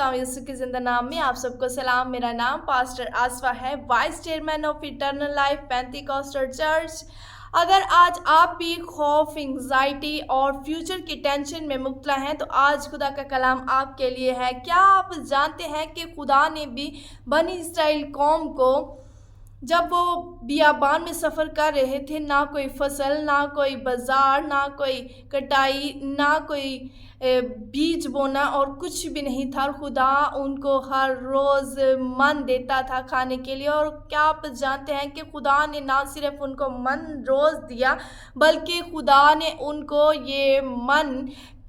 अस्सलाम यीशु के ज़िंदा नाम में आप सबको सलाम। मेरा नाम पास्टर आसफा है, vice chairman of eternal life Pentecostal church. अगर आज आप भी खौफ, एंग्जाइटी और फ्यूचर की टेंशन में मुब्तला हैं तो आज खुदा का कलाम आपके लिए है। क्या आप जानते हैं कि खुदा ने भी बनी इस्राएल कौम को जब वो बियाबान में सफ़र कर रहे थे, ना कोई फसल, ना कोई बाज़ार, ना कोई कटाई, ना कोई बीज बोना और कुछ भी नहीं था, और खुदा उनको हर रोज़ मन देता था खाने के लिए। और क्या आप जानते हैं कि खुदा ने ना सिर्फ उनको मन रोज़ दिया बल्कि खुदा ने उनको ये मन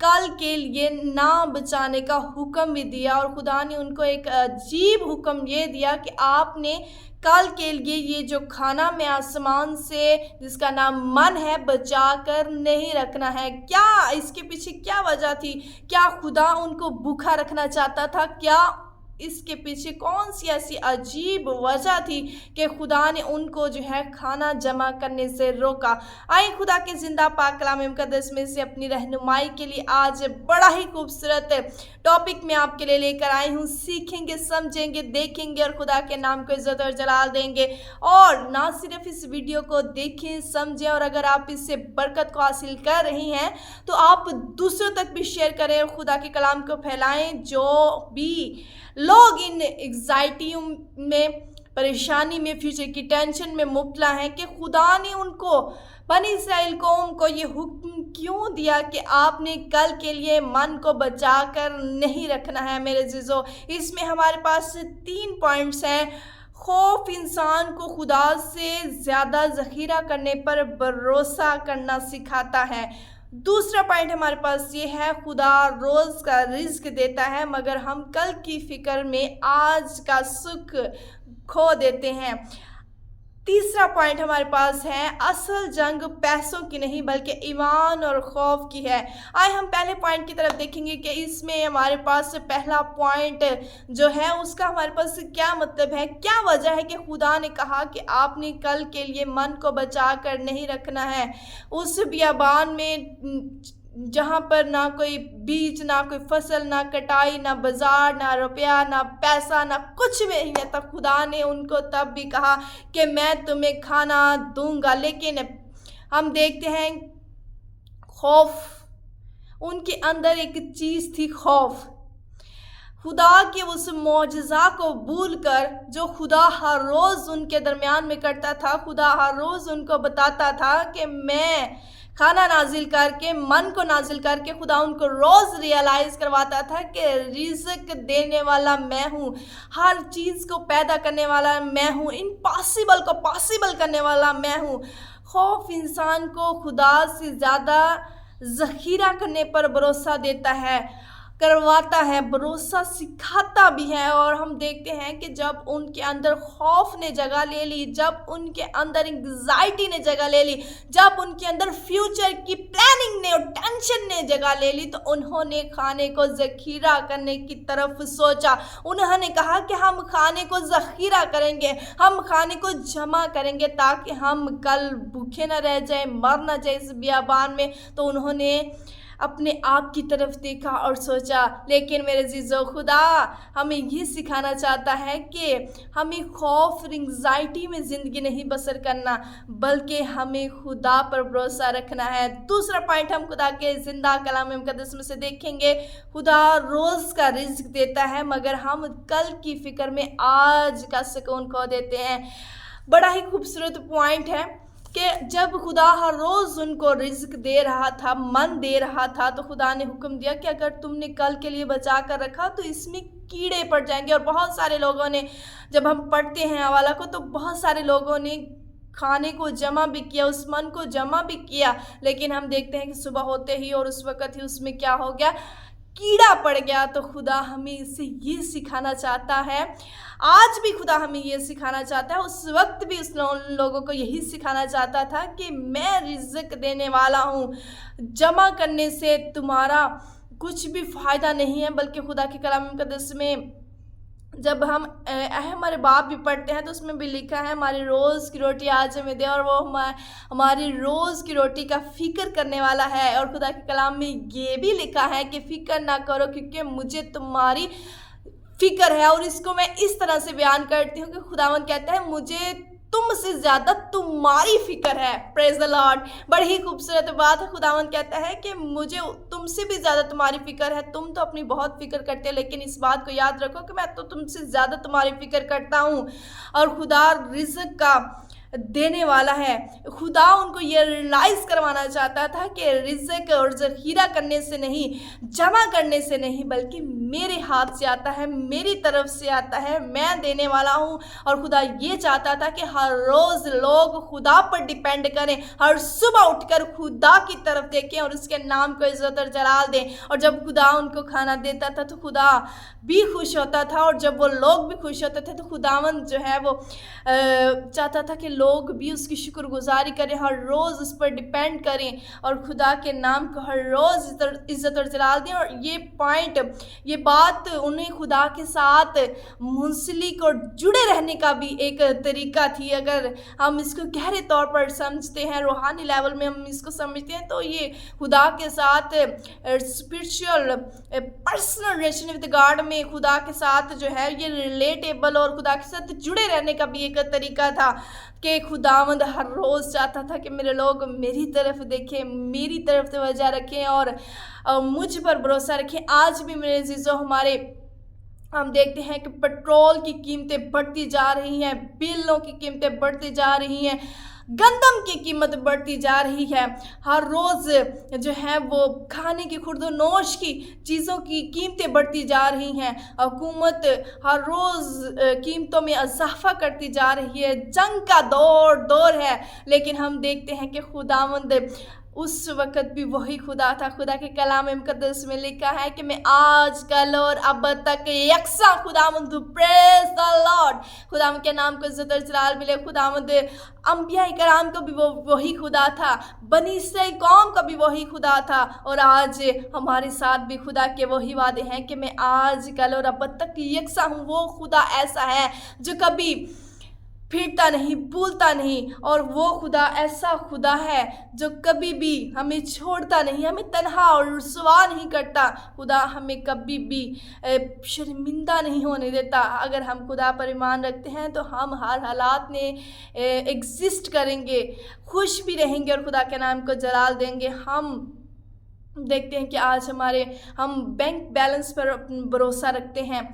कल के लिए ना बचाने का हुक्म भी दिया। और खुदा ने उनको एक अजीब हुक्म ये दिया कि आपने कल के लिए ये जो खाना में आसमान से जिसका नाम मन है बचा कर नहीं रखना है। क्या इसके पीछे क्या वजह थी? क्या खुदा उनको भूखा रखना चाहता था? क्या इसके पीछे कौन सी ऐसी अजीब वजह थी कि खुदा ने उनको जो है खाना जमा करने से रोका? आए खुदा के जिंदा पाक कलाम मुकद्दस में से अपनी रहनुमाई के लिए आज बड़ा ही खूबसूरत टॉपिक मैं आपके लिए लेकर आई हूँ। सीखेंगे, समझेंगे, देखेंगे और खुदा के नाम को इज्जत और जलाल देंगे। और ना सिर्फ इस वीडियो को देखें, समझें, और अगर आप इससे बरकत को हासिल कर रही हैं तो आप दूसरों तक भी शेयर करें और खुदा के कलाम को फैलाएं। जो भी लोग इन एग्जाइटी में, परेशानी में, फ्यूचर की टेंशन में मुब्तला हैं कि खुदा ने उनको बनी इस्राएल कौम को ये हुक्म क्यों दिया कि आपने कल के लिए मन को बचा कर नहीं रखना है। मेरे जीजो, इसमें हमारे पास 3 पॉइंट्स हैं। खौफ इंसान को खुदा से ज़्यादा ज़ख़ीरा करने पर भरोसा करना सिखाता है। दूसरा पॉइंट हमारे पास ये है, खुदा रोज़ का रिज़्क देता है मगर हम कल की फ़िक्र में आज का सुख खो देते हैं। तीसरा पॉइंट हमारे पास है, असल जंग पैसों की नहीं बल्कि ईमान और खौफ की है। आए हम पहले पॉइंट की तरफ देखेंगे कि इसमें हमारे पास पहला पॉइंट जो है उसका हमारे पास क्या मतलब है, क्या वजह है कि खुदा ने कहा कि आपने कल के लिए मन को बचा कर नहीं रखना है। उस बियाबान में जहाँ पर ना कोई बीज, ना कोई फसल, ना कटाई, ना बाजार, ना रुपया, ना पैसा, ना कुछ भी नहीं है, तब खुदा ने उनको तब भी कहा कि मैं तुम्हें खाना दूंगा। लेकिन हम देखते हैं खौफ, उनके अंदर एक चीज़ थी, खौफ। खुदा के उस मौजज़ा को भूलकर जो खुदा हर रोज़ उनके दरमियान में करता था, खुदा हर रोज़ उनको बताता था कि मैं खाना नाजिल करके, मन को नाजिल करके खुदा उनको रोज़ रियलाइज़ करवाता था कि रिज़्क देने वाला मैं हूँ, हर चीज़ को पैदा करने वाला मैं हूँ, इम्पॉसिबल को पॉसिबल करने वाला मैं हूँ। खौफ इंसान को खुदा से ज़्यादा ज़ख़ीरा करने पर भरोसा देता है, करवाता है, भरोसा सिखाता भी है। और हम देखते हैं कि जब उनके अंदर खौफ ने जगह ले ली, जब उनके अंदर एंग्जाइटी ने जगह ले ली, जब उनके अंदर फ्यूचर की प्लानिंग ने और टेंशन ने जगह ले ली, तो उन्होंने खाने को ज़ख़ीरा करने की तरफ सोचा। उन्होंने कहा कि हम खाने को ज़ख़ीरा करेंगे, हम खाने को जमा करेंगे ताकि हम कल भूखे न रह जाए, मर न जाए इस बियाबान में। तो उन्होंने अपने आप की तरफ देखा और सोचा। लेकिन मेरे जीजो, खुदा हमें ये सिखाना चाहता है कि हमें खौफ और एंग्जाइटी में ज़िंदगी नहीं बसर करना बल्कि हमें खुदा पर भरोसा रखना है। दूसरा पॉइंट हम खुदा के ज़िंदा कलाम मुकद्दस में से देखेंगे, खुदा रोज़ का रिज़्क देता है मगर हम कल की फ़िक्र में आज का सुकून खो देते हैं। बड़ा ही खूबसूरत पॉइंट है कि जब खुदा हर रोज़ उनको रिज़्क दे रहा था, मन दे रहा था, तो खुदा ने हुक्म दिया कि अगर तुमने कल के लिए बचा कर रखा तो इसमें कीड़े पड़ जाएंगे। और बहुत सारे लोगों ने, जब हम पढ़ते हैं हवाला को, तो बहुत सारे लोगों ने खाने को जमा भी किया, उस मन को जमा भी किया, लेकिन हम देखते हैं कि सुबह होते ही और उस वक़्त ही उसमें क्या हो गया, कीड़ा पड़ गया। तो खुदा हमें इससे ये सिखाना चाहता है, आज भी खुदा हमें ये सिखाना चाहता है, उस वक्त भी उस लोगों को यही सिखाना चाहता था कि मैं रिज़्क देने वाला हूँ, जमा करने से तुम्हारा कुछ भी फ़ायदा नहीं है। बल्कि खुदा के कलाम मुकद्दस में जब हम हमारे बाप भी पढ़ते हैं तो उसमें भी लिखा है, हमारी रोज़ की रोटी आज हमें दे, और वो हमारी रोज़ की रोटी का फ़िक्र करने वाला है। और खुदा के कलाम में ये भी लिखा है कि फ़िक्र ना करो क्योंकि मुझे तुम्हारी फिक्र है। और इसको मैं इस तरह से बयान करती हूँ कि खुदावंद कहता है मुझे तुमसे ज़्यादा तुम्हारी फिक्र है। Praise the Lord. बड़ी ही खूबसूरत बात है। खुदावंद कहता है कि मुझे तुमसे भी ज़्यादा तुम्हारी फिक्र है। तुम तो अपनी बहुत फिक्र करते हो, लेकिन इस बात को याद रखो कि मैं तो तुमसे ज़्यादा तुम्हारी फिक्र करता हूँ। और खुदा रिज़्क का देने वाला है। खुदा उनको ये रियलाइज़ करवाना चाहता था कि रिज़्क और ज़ख़ीरा करने से नहीं, जमा करने से नहीं, बल्कि मेरे हाथ से आता है, मेरी तरफ से आता है, मैं देने वाला हूँ। और खुदा ये चाहता था कि हर रोज़ लोग खुदा पर डिपेंड करें, हर सुबह उठकर खुदा की तरफ देखें और उसके नाम को इज़्ज़त और जलाल दें। और जब खुदा उनको खाना देता था तो खुदा भी खुश होता था, और जब वो लोग भी खुश होते थे तो खुदावंद जो है वो चाहता था कि लोग भी उसकी शुक्रगुजारी करें, हर रोज़ उस पर डिपेंड करें और खुदा के नाम को हर रोज़ इज़्ज़त और जलाल दें। और ये बात उन्हें खुदा के साथ मुंसलिक और जुड़े रहने का भी एक तरीका थी। अगर हम इसको गहरे तौर पर समझते हैं, रूहानी लेवल में हम इसको समझते हैं, तो ये खुदा के साथ spiritual personal relation with God में खुदा के साथ जो है ये रिलेटेबल और खुदा के साथ जुड़े रहने का भी एक तरीका था कि खुदावंद हर रोज़ चाहता था कि मेरे लोग मेरी तरफ देखें, मेरी तरफ तवज्जो रखें और मुझ पर भरोसा रखें। आज भी मेरे अज़ीज़ों हम देखते हैं कि पेट्रोल की कीमतें बढ़ती जा रही हैं, बिलों की कीमतें बढ़ती जा रही हैं, गंदम की कीमत बढ़ती जा रही है। हर रोज़ जो है वो खाने की खुर्दोनोश की चीज़ों की कीमतें बढ़ती जा रही हैं। हुकूमत हर रोज़ कीमतों में इजाफा करती जा रही है। जंग का दौर है, लेकिन हम देखते हैं कि खुदावंद उस वक़्त भी वही खुदा था। खुदा के कलाम मुक़द्दस में लिखा है कि मैं आज कल और अब तक यकसा खुदावंद हूँ। Praise the Lord. खुदावंद के नाम को इज़्ज़त और जलाल मिले। खुदावंद अंबिया कराम को भी वही खुदा था, बनी इसराइल कौम का भी वही खुदा था, और आज हमारे साथ भी खुदा के वही वादे हैं कि मैं आज कल और अब तक यकसा हूँ। वो खुदा ऐसा है जो कभी फिरता नहीं, भूलता नहीं, और वो खुदा ऐसा खुदा है जो कभी भी हमें छोड़ता नहीं, हमें तन्हा और रुसवा नहीं करता। खुदा हमें कभी भी शर्मिंदा नहीं होने देता। अगर हम खुदा पर ईमान रखते हैं तो हम हर हालात में एग्जिस्ट करेंगे, खुश भी रहेंगे और खुदा के नाम को जलाल देंगे। हम देखते हैं कि आज हम बैंक बैलेंस पर भरोसा रखते हैं,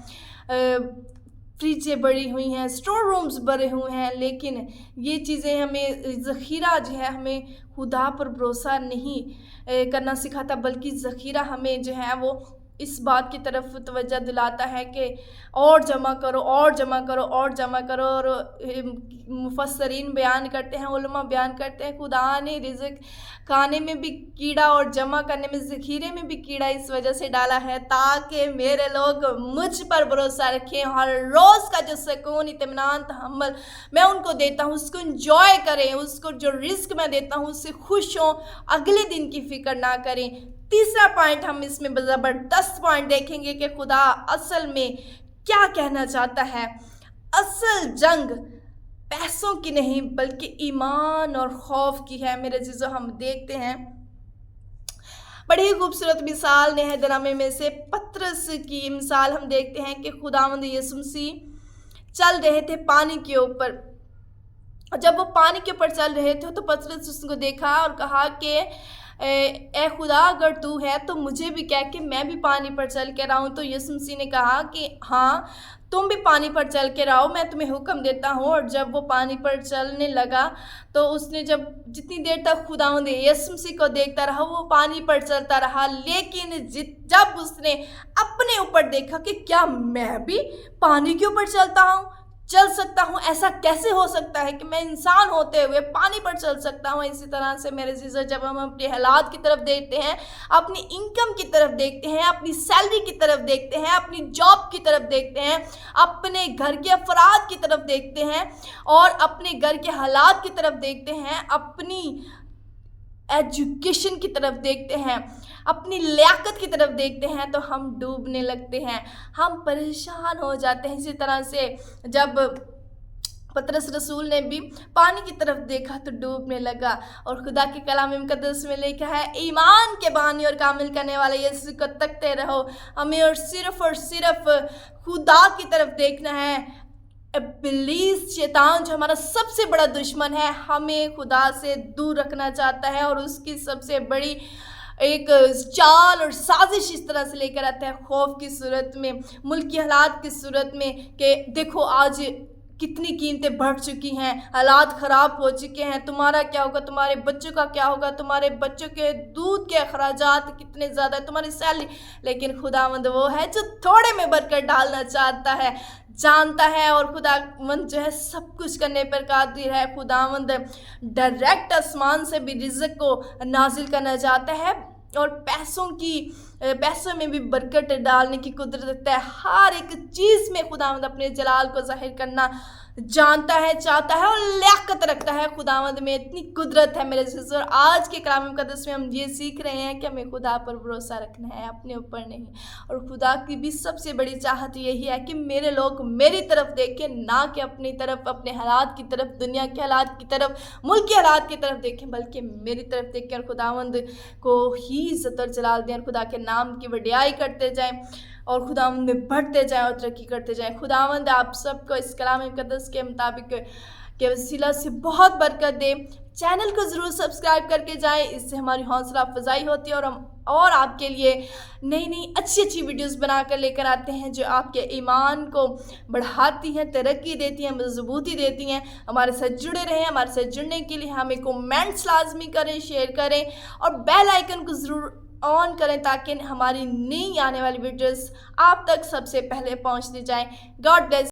फ्रिजें बढ़ी हुई हैं, स्टोर रूम्स भरे हुए हैं, लेकिन ये चीज़ें हमें ज़ख़ीरा जो है हमें खुदा पर भरोसा नहीं करना सिखाता, बल्कि ज़ख़ीरा हमें जो है वो इस बात की तरफ तवज्जो दिलाता है कि और जमा करो, और जमा करो, और जमा करो। और मुफस्सरीन बयान करते हैं, उलमा बयान करते हैं, खुदा ने रिज़्क खाने में भी कीड़ा और जमा करने में, ज़ख़ीरे में भी कीड़ा इस वजह से डाला है ताकि मेरे लोग मुझ पर भरोसा रखें। हर रोज़ का जो सुकून, इत्मीनान, तहम्मुल मैं उनको देता हूँ, उसको इंजॉय करें, उसको जो रिस्क मैं देता हूँ उससे खुश हों, अगले दिन की फ़िक्र ना करें। तीसरा पॉइंट हम इसमें ज़बरदस्त पॉइंट देखेंगे कि खुदा असल में क्या कहना चाहता है। असल जंग पैसों की नहीं बल्कि ईमान और खौफ की है। मेरे अज़ीज़ों, हम देखते हैं बड़ी ही खूबसूरत मिसाल नेहदनामे में से पतरस की मिसाल हम देखते हैं कि खुदावंद यीशु मसीह चल रहे थे पानी के ऊपर। जब वो पानी के ऊपर चल रहे थे तो पतरस उसको देखा और कहा कि ए खुदा, अगर तू है तो मुझे भी कह के मैं भी पानी पर चल के रहा हूँ। तो यीशु मसीह ने कहा कि हाँ, तुम भी पानी पर चल के रहो, मैं तुम्हें हुक्म देता हूँ। और जब वो पानी पर चलने लगा तो उसने जितनी देर तक खुदावंद यीशु मसीह को देखता रहा वो पानी पर चलता रहा, लेकिन जब उसने अपने ऊपर देखा कि क्या मैं भी पानी के ऊपर चल सकता हूँ, ऐसा कैसे हो सकता है कि मैं इंसान होते हुए पानी पर चल सकता हूँ। इसी तरह से मेरे अज़ीज़ों, जब हम अपने हालात की तरफ देखते हैं, अपनी इनकम की तरफ देखते हैं, अपनी सैलरी की तरफ देखते हैं, अपनी जॉब की तरफ देखते हैं, अपने घर के अफराद की तरफ देखते हैं और अपने घर के हालात की तरफ देखते हैं, अपनी एजुकेशन की तरफ देखते हैं, अपनी लियाकत की तरफ देखते हैं, तो हम डूबने लगते हैं, हम परेशान हो जाते हैं। इसी तरह से जब पतरस रसूल ने भी पानी की तरफ देखा तो डूबने लगा। और खुदा के कलाम मुकद्दस में लिखा है, ईमान के बानी और कामिल करने वाले यीशु को तकते रहो। हमें और सिर्फ खुदा की तरफ देखना है। इब्लीस शैतान जो हमारा सबसे बड़ा दुश्मन है, हमें खुदा से दूर रखना चाहता है और उसकी सबसे बड़ी एक चाल और साजिश इस तरह से लेकर आता है, खौफ की सूरत में, मुल्क की हालात की सूरत में, कि देखो आज कितनी कीमतें बढ़ चुकी हैं, हालात ख़राब हो चुके हैं, तुम्हारा क्या होगा, तुम्हारे बच्चों का क्या होगा, तुम्हारे बच्चों के दूध के अखराजात कितने ज़्यादा है, तुम्हारी सैलरी। लेकिन खुदावंद वो है जो थोड़े में बरकत डालना चाहता है, जानता है, और खुदावंद जो है सब कुछ करने पर कादिर है। खुदावंद डायरेक्ट आसमान से भी रिज़्क़ को नाजिल करना चाहता है और पैसों में भी बरकत डालने की कुदरत रखता है। हर एक चीज़ में खुदावंद अपने जलाल को ज़ाहिर करना जानता है, चाहता है और लियाकत रखता है। खुदावंद में इतनी कुदरत है मेरे सिस्टर। और आज के कलाम मुकद्दस में हम ये सीख रहे हैं कि हमें खुदा पर भरोसा रखना है, अपने ऊपर नहीं। और खुदा की भी सबसे बड़ी चाहत यही है कि मेरे लोग मेरी तरफ देखें, ना कि अपनी तरफ, अपने हालात की तरफ, दुनिया के हालात की तरफ, मुल्क के हालात की तरफ देखें, बल्कि मेरी तरफ देखें और खुदावंद को ही इज़्ज़त और जलाल दें और खुदा के नाम की वडियाई करते जाएं और खुदावंद में बढ़ते जाएं और तरक्की करते जाएं। खुदावंद आप सबको इस कलाम मुकद्दस के मुताबिक के वसीला से बहुत बरकत दे। चैनल को ज़रूर सब्सक्राइब करके जाएं, इससे हमारी हौसला अफजाई होती है और हम और आपके लिए नई अच्छी वीडियोस बनाकर लेकर आते हैं जो आपके ईमान को बढ़ाती हैं, तरक्की देती हैं, मजबूती देती हैं। हमारे साथ जुड़े रहें। हमारे साथ जुड़ने के लिए हमें कमेंट्स लाजमी करें, शेयर करें और बेल आइकन को ज़रूर ऑन करें ताकि हमारी नई आने वाली वीडियोस आप तक सबसे पहले पहुंचती जाएं। God bless.